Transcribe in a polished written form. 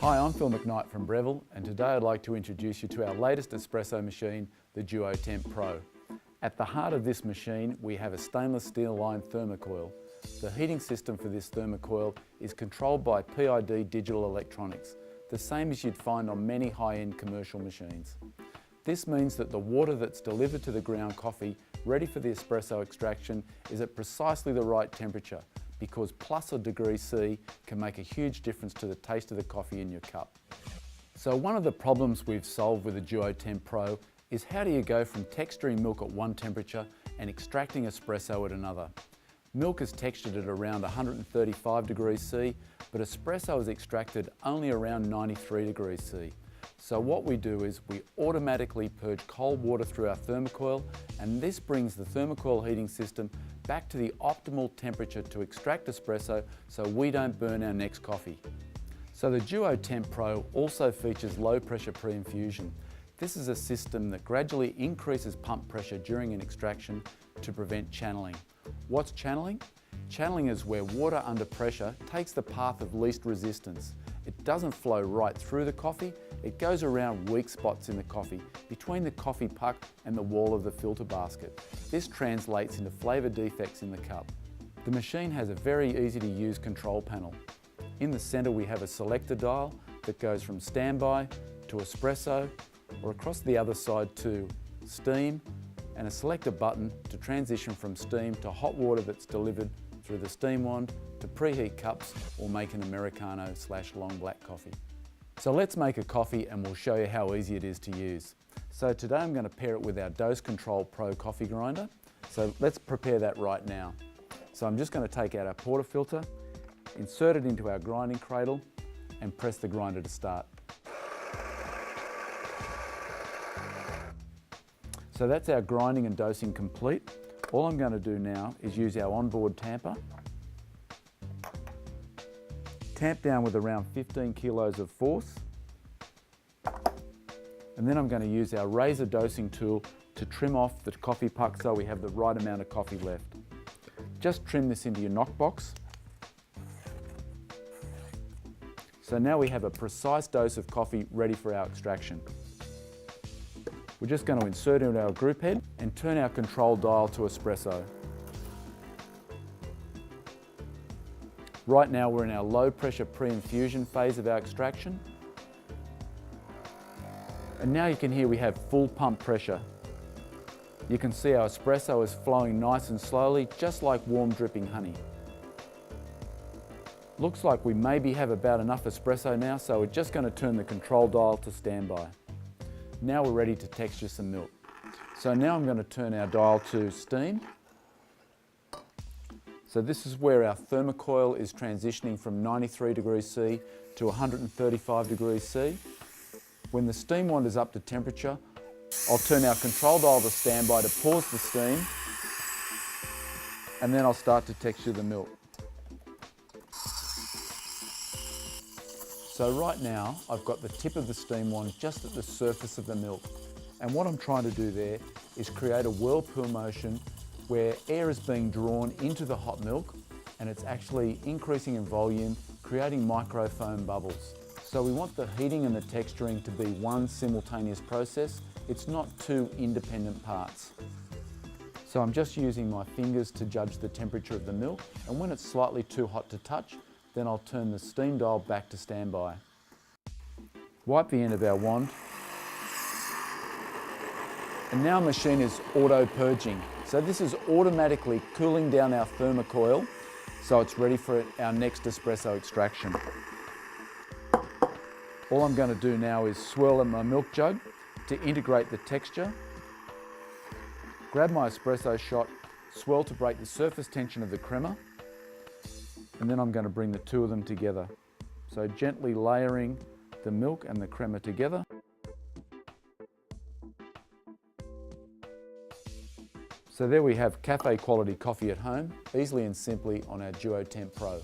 Hi, I'm Phil McKnight from Breville, and today I'd like to introduce you to our latest espresso machine, the Duo Temp Pro. At the heart of this machine, we have a stainless steel lined thermocoil. The heating system for this thermocoil is controlled by PID digital electronics, the same as you'd find on many high-end commercial machines. This means that the water that's delivered to the ground coffee, ready for the espresso extraction, is at precisely the right temperature, because plus a degree C can make a huge difference to the taste of the coffee in your cup. So one of the problems we've solved with the Duo Temp Pro is how do you go from texturing milk at one temperature and extracting espresso at another. Milk is textured at around 135 degrees C, but espresso is extracted only around 93 degrees C. So what we do is we automatically purge cold water through our thermocoil, and this brings the thermocoil heating system back to the optimal temperature to extract espresso so we don't burn our next coffee. So the Duo Temp Pro also features low pressure pre-infusion. This is a system that gradually increases pump pressure during an extraction to prevent channeling. What's channeling? Channeling is where water under pressure takes the path of least resistance. It doesn't flow right through the coffee, it goes around weak spots in the coffee, between the coffee puck and the wall of the filter basket. This translates into flavour defects in the cup. The machine has a very easy to use control panel. In the centre we have a selector dial that goes from standby to espresso, or across the other side to steam, and a selector button to transition from steam to hot water that's delivered through the steam wand to preheat cups or make an Americano/long black coffee. So let's make a coffee and we'll show you how easy it is to use. So today I'm going to pair it with our Dose Control Pro coffee grinder. So let's prepare that right now. So I'm just going to take out our porta-filter, insert it into our grinding cradle and press the grinder to start. So that's our grinding and dosing complete. All I'm going to do now is use our onboard tamper. Tamp down with around 15 kilos of force. And then I'm going to use our razor dosing tool to trim off the coffee puck so we have the right amount of coffee left. Just trim this into your knockbox. So now we have a precise dose of coffee ready for our extraction. We're just going to insert it into our group head and turn our control dial to espresso. Right now we're in our low pressure pre-infusion phase of our extraction. And now you can hear we have full pump pressure. You can see our espresso is flowing nice and slowly, just like warm dripping honey. Looks like we maybe have about enough espresso now, so we're just going to turn the control dial to standby. Now we're ready to texture some milk. So now I'm going to turn our dial to steam. So this is where our thermocoil is transitioning from 93 degrees C to 135 degrees C. When the steam wand is up to temperature, I'll turn our control dial to standby to pause the steam, and then I'll start to texture the milk. So right now, I've got the tip of the steam wand just at the surface of the milk. And what I'm trying to do there is create a whirlpool motion where air is being drawn into the hot milk and it's actually increasing in volume, creating microfoam bubbles. So we want the heating and the texturing to be one simultaneous process. It's not two independent parts. So I'm just using my fingers to judge the temperature of the milk, and when it's slightly too hot to touch, then I'll turn the steam dial back to standby. Wipe the end of our wand. And now our machine is auto purging. So this is automatically cooling down our thermocoil so it's ready for our next espresso extraction. All I'm going to do now is swirl in my milk jug to integrate the texture. Grab my espresso shot, swirl to break the surface tension of the crema. And then I'm going to bring the two of them together. So gently layering the milk and the crema together. So there we have cafe quality coffee at home, easily and simply on our Duo Temp Pro.